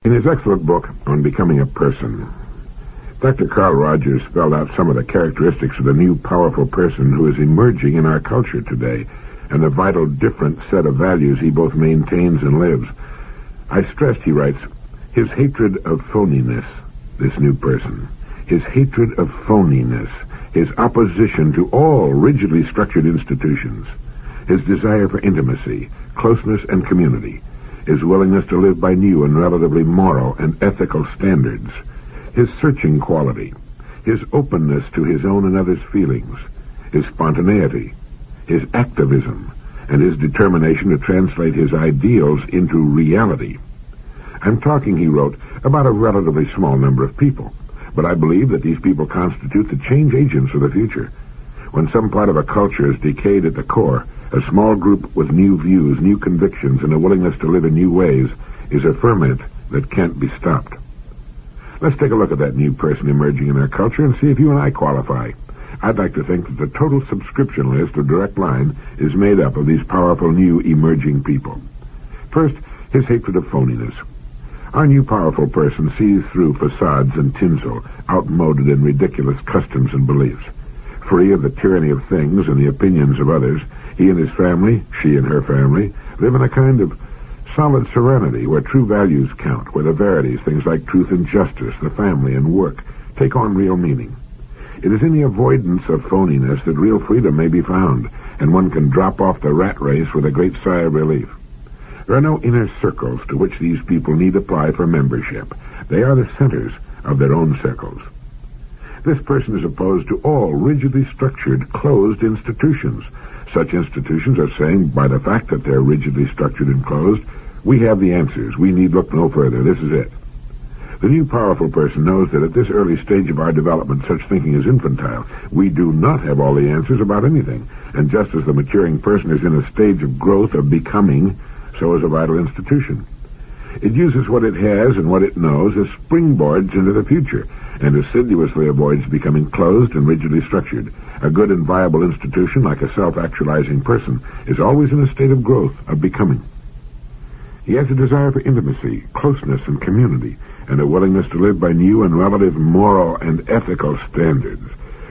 In his excellent book on becoming a person, Dr. Carl Rogers spelled out some of the characteristics of the new powerful person who is emerging in our culture today, and the vital different set of values he both maintains and lives. I stressed, he writes, his hatred of phoniness, this new person, his hatred of phoniness, his opposition to all rigidly structured institutions, his desire for intimacy, closeness, and community, his willingness to live by new and relatively moral and ethical standards, his searching quality, his openness to his own and others' feelings, his spontaneity, his activism, and his determination to translate his ideals into reality. I'm talking, he wrote, about a relatively small number of people, but I believe that these people constitute the change agents of the future. When some part of a culture is decayed at the core, a small group with new views, new convictions, and a willingness to live in new ways is a ferment that can't be stopped. Let's take a look at that new person emerging in our culture and see if you and I qualify. I'd like to think that the total subscription list of Direct Line is made up of these powerful new emerging people. First, his hatred of phoniness. Our new powerful person sees through facades and tinsel, outmoded and ridiculous customs and beliefs. Free of the tyranny of things and the opinions of others, he and his family, she and her family, live in a kind of solid serenity where true values count, where the verities, things like truth and justice, the family and work, take on real meaning. It is in the avoidance of phoniness that real freedom may be found, and one can drop off the rat race with a great sigh of relief. There are no inner circles to which these people need apply for membership. They are the centers of their own circles. This person is opposed to all rigidly structured, closed institutions. Such institutions are saying, by the fact that they're rigidly structured and closed, we have the answers. We need look no further. This is it. The new powerful person knows that at this early stage of our development, such thinking is infantile. We do not have all the answers about anything. And just as the maturing person is in a stage of growth, of becoming, so is a vital institution. It uses what it has and what it knows as springboards into the future, and assiduously avoids becoming closed and rigidly structured. A good and viable institution, like a self-actualizing person, is always in a state of growth, of becoming. He has a desire for intimacy, closeness, and community, and a willingness to live by new and relative moral and ethical standards.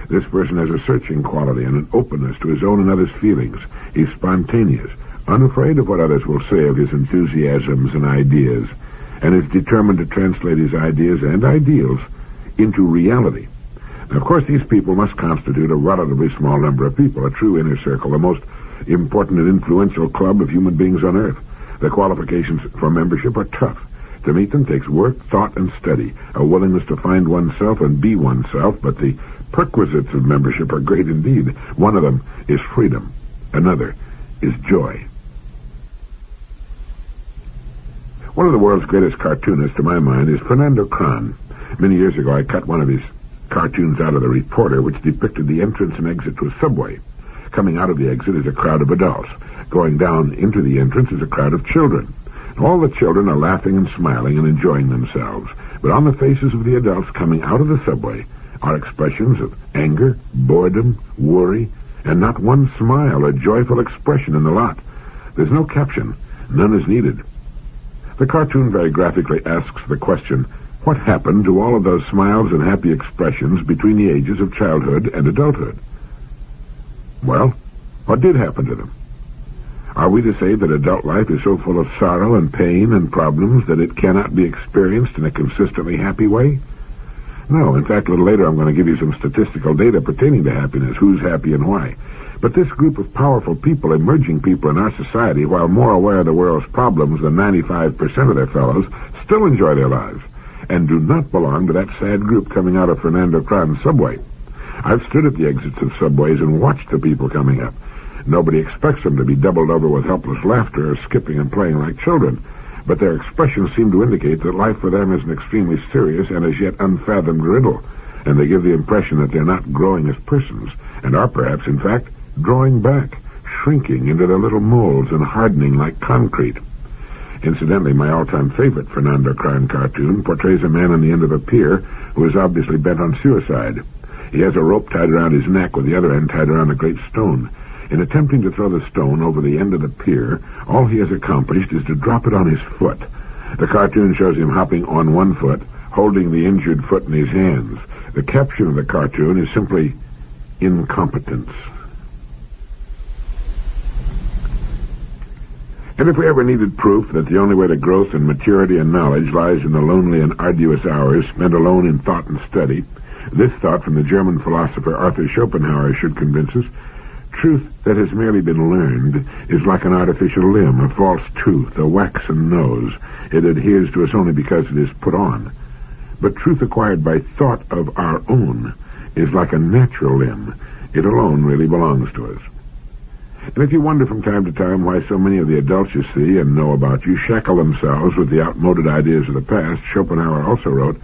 This person has a searching quality and an openness to his own and others' feelings. He's spontaneous, unafraid of what others will say of his enthusiasms and ideas, and is determined to translate his ideas and ideals into reality. Now, of course, these people must constitute a relatively small number of people, a true inner circle, the most important and influential club of human beings on earth. The qualifications for membership are tough. To meet them takes work, thought, and study, a willingness to find oneself and be oneself, but the perquisites of membership are great indeed. One of them is freedom. Another is joy. One of the world's greatest cartoonists, to my mind, is Fernando Cron. Many years ago, I cut one of his cartoons out of the Reporter, which depicted the entrance and exit to a subway. Coming out of the exit is a crowd of adults. Going down into the entrance is a crowd of children. All the children are laughing and smiling and enjoying themselves. But on the faces of the adults coming out of the subway are expressions of anger, boredom, worry, and not one smile or joyful expression in the lot. There's no caption. None is needed. The cartoon very graphically asks the question, what happened to all of those smiles and happy expressions between the ages of childhood and adulthood? Well, what did happen to them? Are we to say that adult life is so full of sorrow and pain and problems that it cannot be experienced in a consistently happy way? No, in fact, a little later I'm going to give you some statistical data pertaining to happiness, who's happy and why. But this group of powerful people, emerging people in our society, while more aware of the world's problems than 95% of their fellows, still enjoy their lives, and do not belong to that sad group coming out of Fernando Cron's subway. I've stood at the exits of subways and watched the people coming up. Nobody expects them to be doubled over with helpless laughter or skipping and playing like children, but their expressions seem to indicate that life for them is an extremely serious and as yet unfathomed riddle, and they give the impression that they're not growing as persons, and are perhaps, in fact, drawing back, shrinking into their little molds and hardening like concrete. Incidentally, my all-time favorite Fernando Cron cartoon portrays a man on the end of a pier who is obviously bent on suicide. He has a rope tied around his neck with the other end tied around a great stone. In attempting to throw the stone over the end of the pier, all he has accomplished is to drop it on his foot. The cartoon shows him hopping on one foot, holding the injured foot in his hands. The caption of the cartoon is simply incompetence. And if we ever needed proof that the only way to growth and maturity and knowledge lies in the lonely and arduous hours spent alone in thought and study, this thought from the German philosopher Arthur Schopenhauer should convince us: truth that has merely been learned is like an artificial limb, a false tooth, a waxen nose. It adheres to us only because it is put on. But truth acquired by thought of our own is like a natural limb. It alone really belongs to us. And if you wonder from time to time why so many of the adults you see and know about you shackle themselves with the outmoded ideas of the past, Schopenhauer also wrote,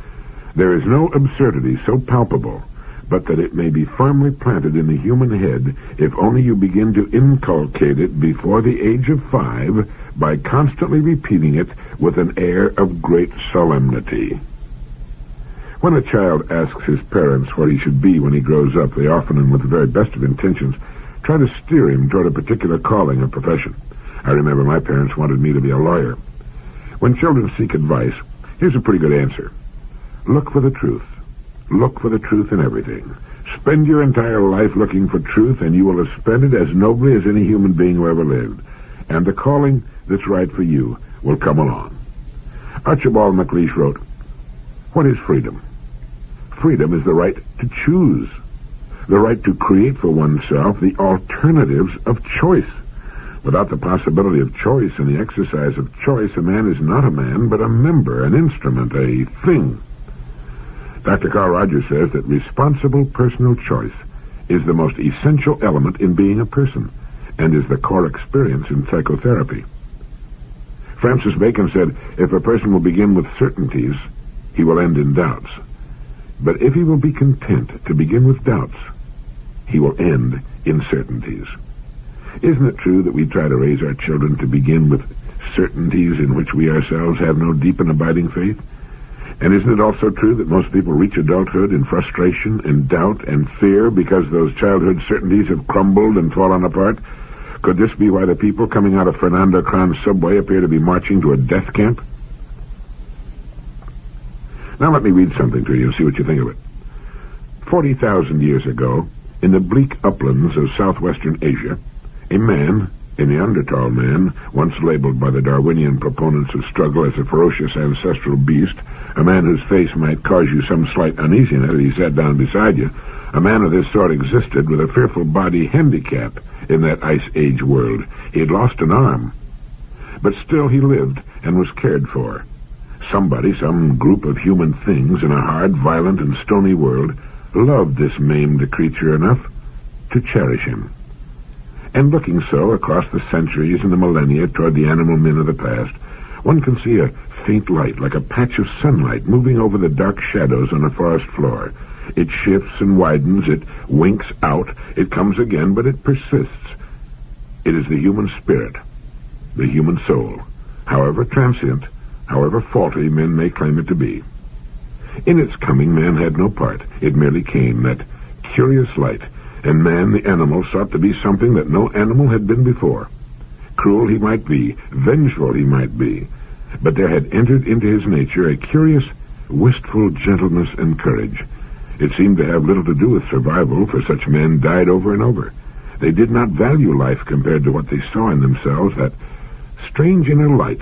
"There is no absurdity so palpable but that it may be firmly planted in the human head if only you begin to inculcate it before the age of 5 by constantly repeating it with an air of great solemnity." When a child asks his parents what he should be when he grows up, they often, and with the very best of intentions, try to steer him toward a particular calling or profession. I remember my parents wanted me to be a lawyer. When children seek advice, here's a pretty good answer. Look for the truth. Look for the truth in everything. Spend your entire life looking for truth, and you will have spent it as nobly as any human being who ever lived. And the calling that's right for you will come along. Archibald MacLeish wrote, "What is freedom? Freedom is the right to choose. The right to create for oneself the alternatives of choice. Without the possibility of choice and the exercise of choice, a man is not a man, but a member, an instrument, a thing." Dr. Carl Rogers says that responsible personal choice is the most essential element in being a person and is the core experience in psychotherapy. Francis Bacon said, "If a person will begin with certainties, he will end in doubts. But if he will be content to begin with doubts, he will end in certainties." Isn't it true that we try to raise our children to begin with certainties in which we ourselves have no deep and abiding faith? And isn't it also true that most people reach adulthood in frustration and doubt and fear because those childhood certainties have crumbled and fallen apart? Could this be why the people coming out of Fernando Khan's subway appear to be marching to a death camp? Now let me read something to you and see what you think of it. 40,000 years ago, in the bleak uplands of southwestern Asia, a man, a Neanderthal man, once labeled by the Darwinian proponents of struggle as a ferocious ancestral beast, a man whose face might cause you some slight uneasiness as he sat down beside you, a man of this sort existed with a fearful body handicap in that Ice Age world. He had lost an arm, but still he lived and was cared for. Somebody, some group of human things in a hard, violent, and stony world loved this maimed creature enough to cherish him. And looking so across the centuries and the millennia toward the animal men of the past, one can see a faint light, like a patch of sunlight, moving over the dark shadows on a forest floor. It shifts and widens, it winks out, it comes again, but it persists. It is the human spirit, the human soul, however transient, however faulty men may claim it to be. In its coming, man had no part. It merely came, that curious light, and man, the animal, sought to be something that no animal had been before. Cruel he might be, vengeful he might be, but there had entered into his nature a curious, wistful gentleness and courage. It seemed to have little to do with survival, for such men died over and over. They did not value life compared to what they saw in themselves, that strange inner light,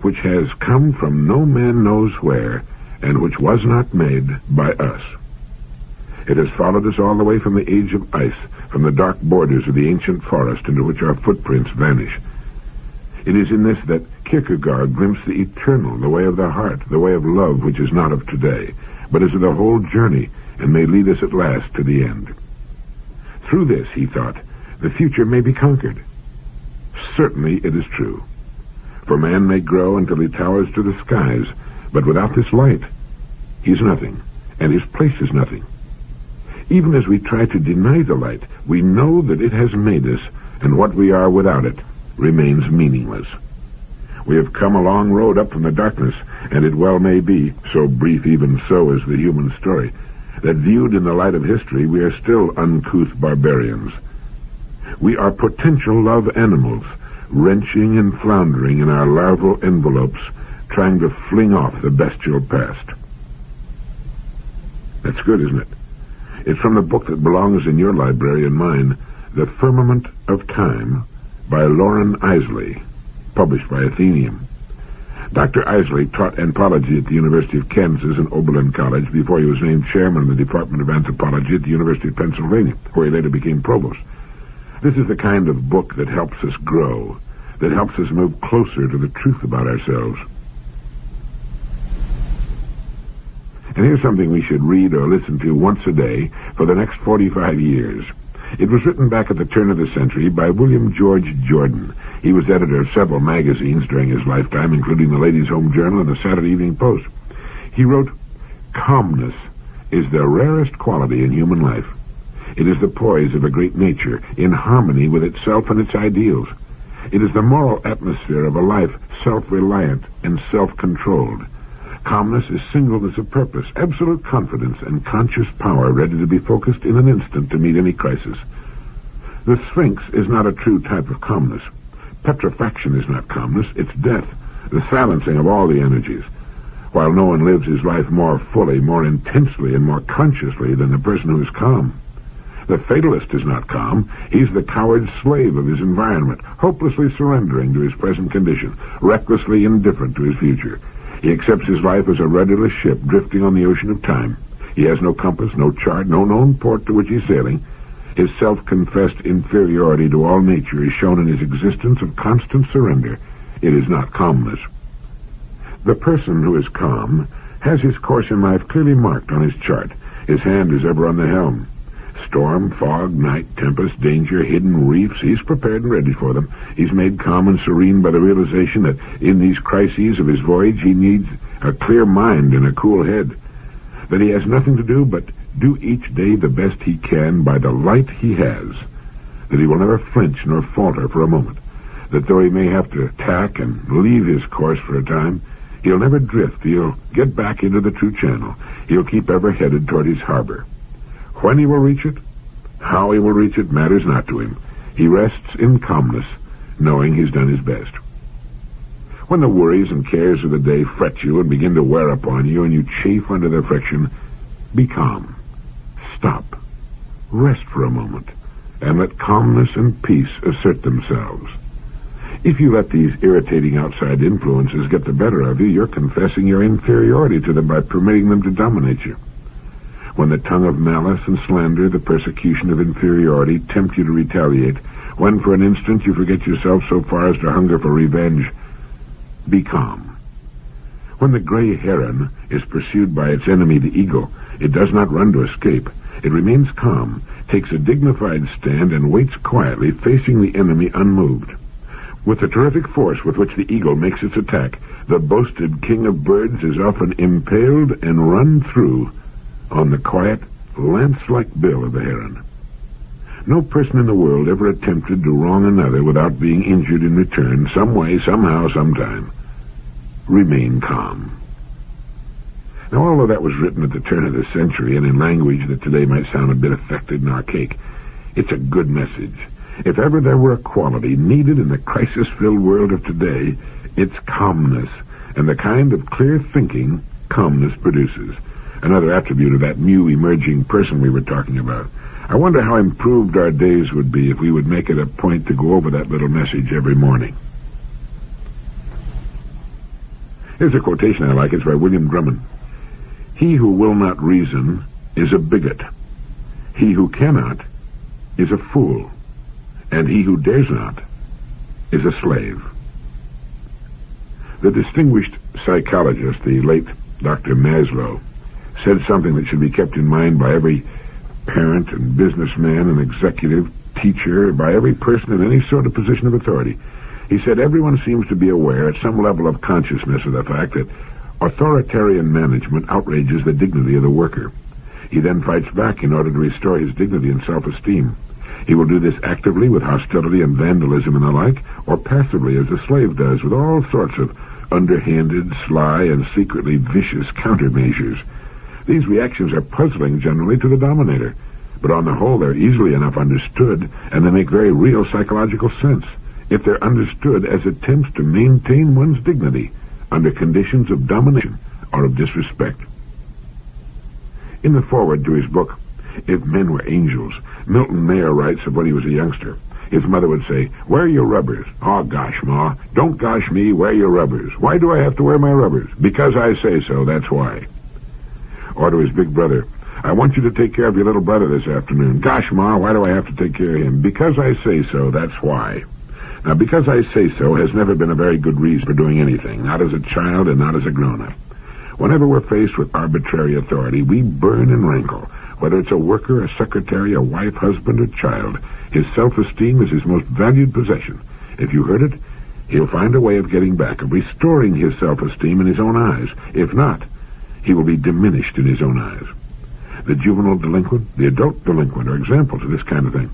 which has come from no man knows where, and which was not made by us. It has followed us all the way from the age of ice, from the dark borders of the ancient forest into which our footprints vanish. It is in this that Kierkegaard glimpsed the eternal, the way of the heart, the way of love which is not of today, but is of the whole journey, and may lead us at last to the end. Through this, he thought, the future may be conquered. Certainly it is true. For man may grow until he towers to the skies, but without this light, he's nothing, and his place is nothing. Even as we try to deny the light, we know that it has made us, and what we are without it remains meaningless. We have come a long road up from the darkness, and it well may be, so brief even so is the human story, that viewed in the light of history we are still uncouth barbarians. We are potential love animals, wrenching and floundering in our larval envelopes, trying to fling off the bestial past. That's good, isn't it? It's from the book that belongs in your library and mine, The Firmament of Time, by Loren Eiseley, published by Atheneum. Dr. Eiseley taught anthropology at the University of Kansas and Oberlin College before he was named chairman of the Department of Anthropology at the University of Pennsylvania, where he later became provost. This is the kind of book that helps us grow, that helps us move closer to the truth about ourselves. And here's something we should read or listen to once a day for the next 45 years. It was written back at the turn of the century by William George Jordan. He was editor of several magazines during his lifetime, including the Ladies' Home Journal and the Saturday Evening Post. He wrote, "Calmness is the rarest quality in human life. It is the poise of a great nature, in harmony with itself and its ideals. It is the moral atmosphere of a life self-reliant and self-controlled. Calmness is singleness of purpose, absolute confidence, and conscious power ready to be focused in an instant to meet any crisis. The Sphinx is not a true type of calmness. Petrifaction is not calmness, it's death, the silencing of all the energies. While no one lives his life more fully, more intensely, and more consciously than the person who is calm. The fatalist is not calm. He's the coward slave of his environment, hopelessly surrendering to his present condition, recklessly indifferent to his future. He accepts his life as a rudderless ship drifting on the ocean of time. He has no compass, no chart, no known port to which he's sailing. His self-confessed inferiority to all nature is shown in his existence of constant surrender. It is not calmness. The person who is calm has his course in life clearly marked on his chart. His hand is ever on the helm. Storm, fog, night, tempest, danger, hidden reefs, he's prepared and ready for them. He's made calm and serene by the realization that in these crises of his voyage he needs a clear mind and a cool head. That he has nothing to do but do each day the best he can by the light he has. That he will never flinch nor falter for a moment. That though he may have to tack and leave his course for a time, he'll never drift. He'll get back into the true channel. He'll keep ever headed toward his harbor. When he will reach it, how he will reach it, matters not to him. He rests in calmness, knowing he's done his best. When the worries and cares of the day fret you and begin to wear upon you and you chafe under their friction, be calm. Stop. Rest for a moment, and let calmness and peace assert themselves. If you let these irritating outside influences get the better of you, you're confessing your inferiority to them by permitting them to dominate you. When the tongue of malice and slander, the persecution of inferiority, tempt you to retaliate, when for an instant you forget yourself so far as to hunger for revenge, be calm. When the gray heron is pursued by its enemy, the eagle, it does not run to escape. It remains calm, takes a dignified stand, and waits quietly, facing the enemy unmoved. With the terrific force with which the eagle makes its attack, the boasted king of birds is often impaled and run through on the quiet, lance-like bill of the heron. No person in the world ever attempted to wrong another without being injured in return, some way, somehow, sometime. Remain calm. Now, although that was written at the turn of the century and in language that today might sound a bit affected and archaic, it's a good message. If ever there were a quality needed in the crisis-filled world of today, it's calmness, and the kind of clear thinking calmness produces. Another attribute of that new emerging person we were talking about. I wonder how improved our days would be if we would make it a point to go over that little message every morning. Here's a quotation I like. It's by William Drummond. He who will not reason is a bigot. He who cannot is a fool. And he who dares not is a slave. The distinguished psychologist, the late Dr. Maslow, said something that should be kept in mind by every parent and businessman and executive, teacher, by every person in any sort of position of authority. He said everyone seems to be aware at some level of consciousness of the fact that authoritarian management outrages the dignity of the worker. He then fights back in order to restore his dignity and self-esteem. He will do this actively with hostility and vandalism and the like, or passively as a slave does with all sorts of underhanded, sly, and secretly vicious countermeasures. These reactions are puzzling generally to the dominator, but on the whole they're easily enough understood, and they make very real psychological sense if they're understood as attempts to maintain one's dignity under conditions of domination or of disrespect. In the foreword to his book, If Men Were Angels, Milton Mayer writes of when he was a youngster. His mother would say, "Wear your rubbers." "Oh, gosh, Ma. Don't gosh me. Wear your rubbers." "Why do I have to wear my rubbers?" "Because I say so, that's why." Or to his big brother, "I want you to take care of your little brother this afternoon." "Gosh, Ma, why do I have to take care of him?" "Because I say so, that's why." Now, because I say so has never been a very good reason for doing anything, not as a child and not as a grown-up. Whenever we're faced with arbitrary authority, we burn and rankle. Whether it's a worker, a secretary, a wife, husband, or child, his self-esteem is his most valued possession. If you hurt it, he'll find a way of getting back, of restoring his self-esteem in his own eyes. If not, he will be diminished in his own eyes. The juvenile delinquent, the adult delinquent are examples of this kind of thing.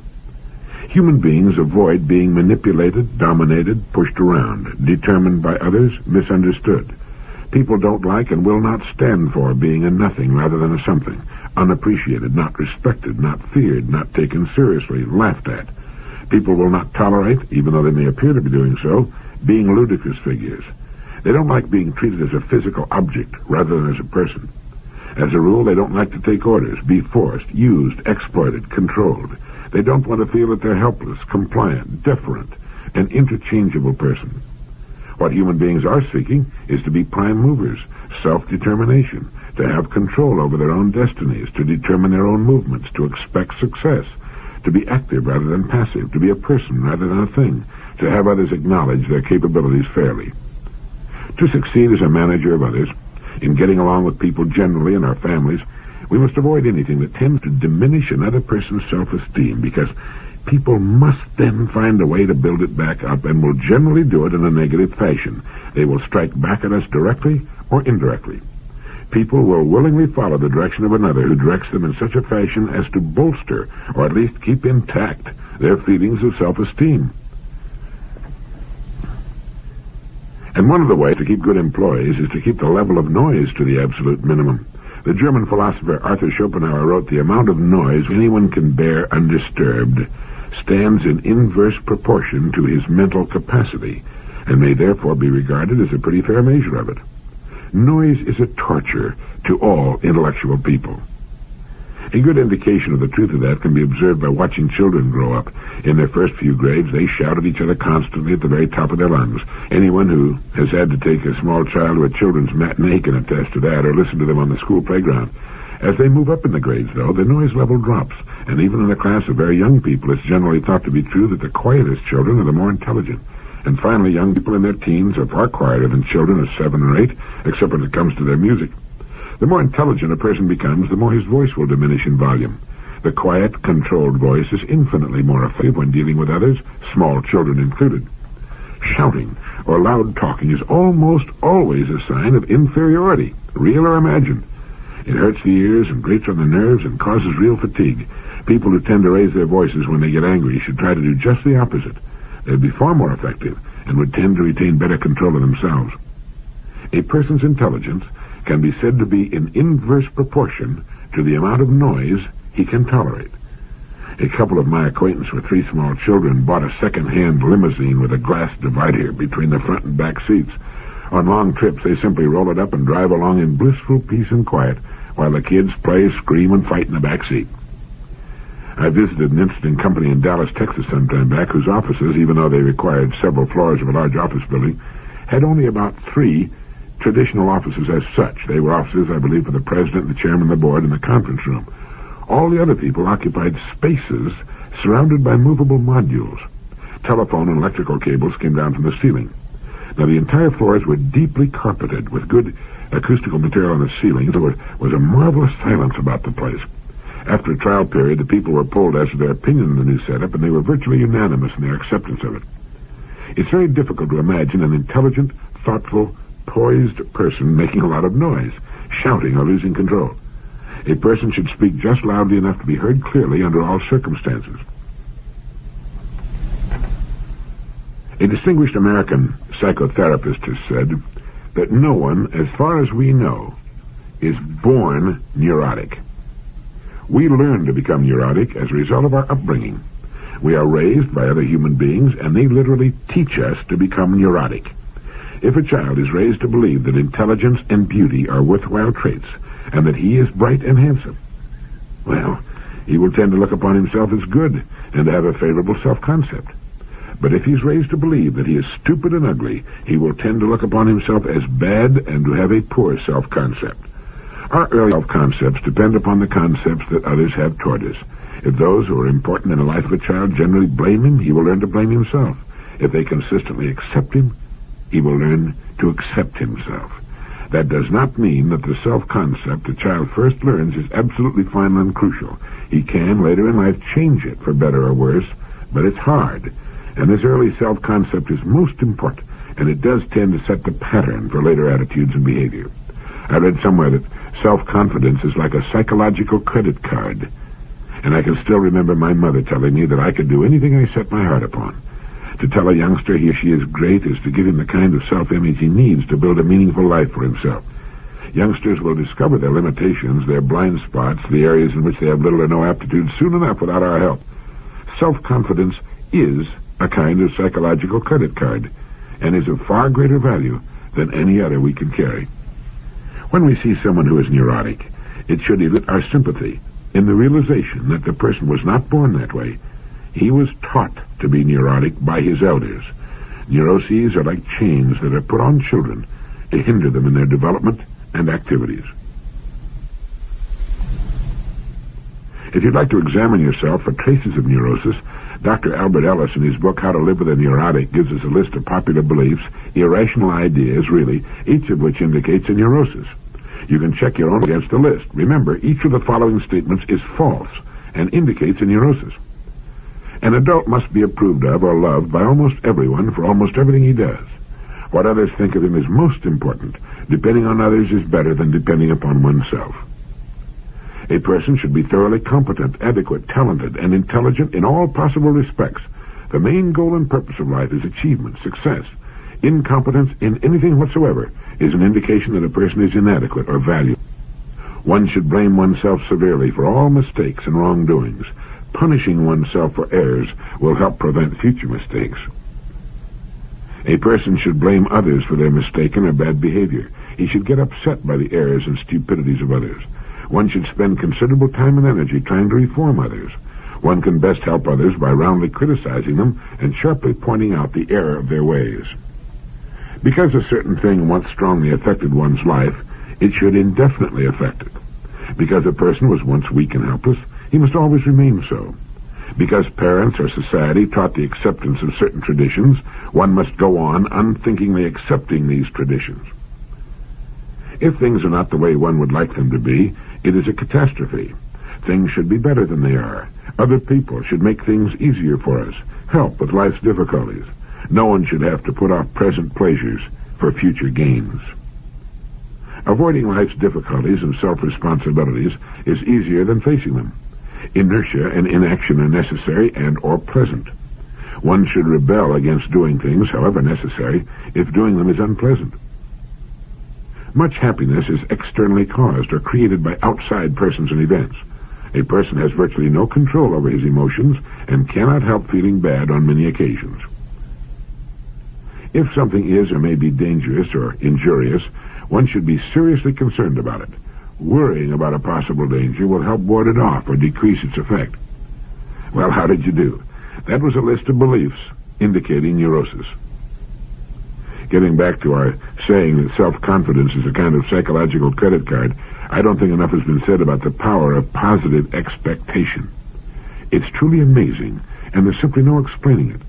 Human beings avoid being manipulated, dominated, pushed around, determined by others, misunderstood. People don't like and will not stand for being a nothing rather than a something, unappreciated, not respected, not feared, not taken seriously, laughed at. People will not tolerate, even though they may appear to be doing so, being ludicrous figures. They don't like being treated as a physical object rather than as a person. As a rule, they don't like to take orders, be forced, used, exploited, controlled. They don't want to feel that they're helpless, compliant, deferent, an interchangeable person. What human beings are seeking is to be prime movers, self-determination, to have control over their own destinies, to determine their own movements, to expect success, to be active rather than passive, to be a person rather than a thing, to have others acknowledge their capabilities fairly. To succeed as a manager of others, in getting along with people generally and our families, we must avoid anything that tends to diminish another person's self-esteem, because people must then find a way to build it back up, and will generally do it in a negative fashion. They will strike back at us directly or indirectly. People will willingly follow the direction of another who directs them in such a fashion as to bolster, or at least keep intact, their feelings of self-esteem. And one of the ways to keep good employees is to keep the level of noise to the absolute minimum. The German philosopher Arthur Schopenhauer wrote, "The amount of noise anyone can bear undisturbed stands in inverse proportion to his mental capacity, and may therefore be regarded as a pretty fair measure of it." Noise is a torture to all intellectual people. A good indication of the truth of that can be observed by watching children grow up. In their first few grades, they shout at each other constantly at the very top of their lungs. Anyone who has had to take a small child to a children's matinee can attest to that, or listen to them on the school playground. As they move up in the grades, though, the noise level drops, and even in a class of very young people, it's generally thought to be true that the quietest children are the more intelligent. And finally, young people in their teens are far quieter than children of 7 or 8, except when it comes to their music. The more intelligent a person becomes, the more his voice will diminish in volume. The quiet, controlled voice is infinitely more effective when dealing with others, small children included. Shouting or loud talking is almost always a sign of inferiority, real or imagined. It hurts the ears and grates on the nerves and causes real fatigue. People who tend to raise their voices when they get angry should try to do just the opposite. They'd be far more effective and would tend to retain better control of themselves. A person's intelligence can be said to be in inverse proportion to the amount of noise he can tolerate. A couple of my acquaintance with 3 small children bought a second-hand limousine with a glass divider between the front and back seats. On long trips, they simply roll it up and drive along in blissful peace and quiet, while the kids play, scream, and fight in the back seat. I visited an interesting company in Dallas, Texas some time back, whose offices, even though they required several floors of a large office building, had only about 3 traditional offices as such. They were offices, I believe, for the president, the chairman of the board, and the conference room. All the other people occupied spaces surrounded by movable modules. Telephone and electrical cables came down from the ceiling. Now, the entire floors were deeply carpeted with good acoustical material on the ceiling. There was a marvelous silence about the place. After a trial period, the people were polled as to their opinion of the new setup, and they were virtually unanimous in their acceptance of it. It's very difficult to imagine an intelligent, thoughtful, poised person making a lot of noise, shouting or losing control. A person should speak just loudly enough to be heard clearly under all circumstances. A distinguished American psychotherapist has said that no one, as far as we know, is born neurotic. We learn to become neurotic as a result of our upbringing. We are raised by other human beings, and they literally teach us to become neurotic. If a child is raised to believe that intelligence and beauty are worthwhile traits, and that he is bright and handsome, well, he will tend to look upon himself as good and to have a favorable self-concept. But if he's raised to believe that he is stupid and ugly, he will tend to look upon himself as bad and to have a poor self-concept. Our early self-concepts depend upon the concepts that others have toward us. If those who are important in the life of a child generally blame him, he will learn to blame himself. If they consistently accept him, he will learn to accept himself. That does not mean that the self-concept a child first learns is absolutely final and crucial. He can, later in life, change it for better or worse, but it's hard. And this early self-concept is most important, and it does tend to set the pattern for later attitudes and behavior. I read somewhere that self-confidence is like a psychological credit card, and I can still remember my mother telling me that I could do anything I set my heart upon. To tell a youngster he or she is great is to give him the kind of self-image he needs to build a meaningful life for himself. Youngsters will discover their limitations, their blind spots, the areas in which they have little or no aptitude soon enough without our help. Self-confidence is a kind of psychological credit card, and is of far greater value than any other we can carry. When we see someone who is neurotic, it should elicit our sympathy in the realization that the person was not born that way. He was taught to be neurotic by his elders. Neuroses are like chains that are put on children to hinder them in their development and activities. If you'd like to examine yourself for traces of neurosis, Dr. Albert Ellis, in his book How to Live with a Neurotic, gives us a list of popular beliefs, irrational ideas, really, each of which indicates a neurosis. You can check your own against the list. Remember, each of the following statements is false and indicates a neurosis. An adult must be approved of or loved by almost everyone for almost everything he does. What others think of him is most important. Depending on others is better than depending upon oneself. A person should be thoroughly competent, adequate, talented, and intelligent in all possible respects. The main goal and purpose of life is achievement, success. Incompetence in anything whatsoever is an indication that a person is inadequate or valueless. One should blame oneself severely for all mistakes and wrongdoings. Punishing oneself for errors will help prevent future mistakes. A person should blame others for their mistaken or bad behavior. He should get upset by the errors and stupidities of others. One should spend considerable time and energy trying to reform others. One can best help others by roundly criticizing them and sharply pointing out the error of their ways. Because a certain thing once strongly affected one's life, it should indefinitely affect it. Because a person was once weak and helpless, he must always remain so. Because parents or society taught the acceptance of certain traditions, one must go on unthinkingly accepting these traditions. If things are not the way one would like them to be, it is a catastrophe. Things should be better than they are. Other people should make things easier for us, help with life's difficulties. No one should have to put off present pleasures for future gains. Avoiding life's difficulties and self-responsibilities is easier than facing them. Inertia and inaction are necessary and or pleasant. One should rebel against doing things, however necessary, if doing them is unpleasant. Much happiness is externally caused or created by outside persons and events. A person has virtually no control over his emotions and cannot help feeling bad on many occasions. If something is or may be dangerous or injurious, one should be seriously concerned about it. Worrying about a possible danger will help ward it off or decrease its effect. Well, how did you do? That was a list of beliefs indicating neurosis. Getting back to our saying that self-confidence is a kind of psychological credit card, I don't think enough has been said about the power of positive expectation. It's truly amazing, and there's simply no explaining it.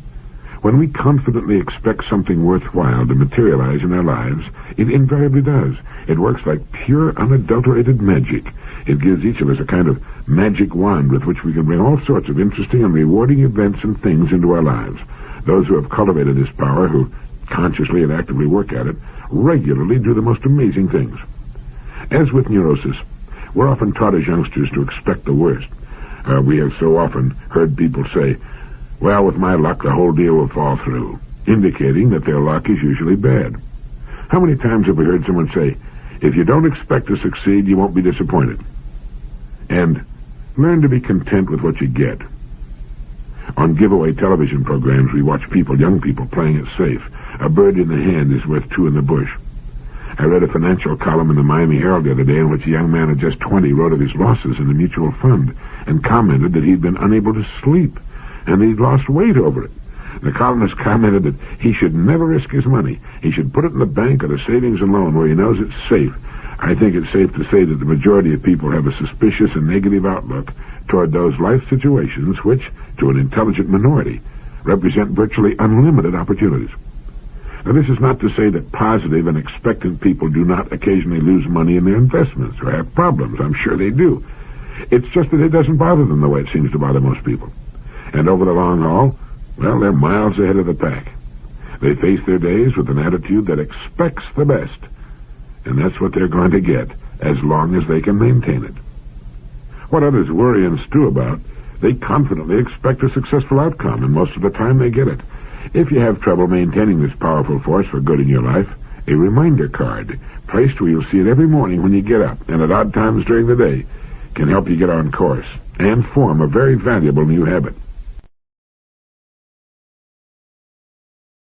When we confidently expect something worthwhile to materialize in our lives, it invariably does. It works like pure, unadulterated magic. It gives each of us a kind of magic wand with which we can bring all sorts of interesting and rewarding events and things into our lives. Those who have cultivated this power, who consciously and actively work at it, regularly do the most amazing things. As with neurosis, we're often taught as youngsters to expect the worst. We have so often heard people say, well, with my luck, the whole deal will fall through, indicating that their luck is usually bad. How many times have we heard someone say, if you don't expect to succeed, you won't be disappointed? And learn to be content with what you get. On giveaway television programs, we watch young people playing it safe. A bird in the hand is worth two in the bush. I read a financial column in the Miami Herald the other day in which a young man of just 20 wrote of his losses in the mutual fund and commented that he'd been unable to sleep and he'd lost weight over it. The columnist commented that he should never risk his money. He should put it in the bank or the savings and loan where he knows it's safe. I think it's safe to say that the majority of people have a suspicious and negative outlook toward those life situations which, to an intelligent minority, represent virtually unlimited opportunities. Now, this is not to say that positive and expectant people do not occasionally lose money in their investments or have problems. I'm sure they do. It's just that it doesn't bother them the way it seems to bother most people. And over the long haul, well, they're miles ahead of the pack. They face their days with an attitude that expects the best, and that's what they're going to get as long as they can maintain it. What others worry and stew about, they confidently expect a successful outcome, and most of the time they get it. If you have trouble maintaining this powerful force for good in your life, a reminder card, placed where you'll see it every morning when you get up and at odd times during the day, can help you get on course and form a very valuable new habit.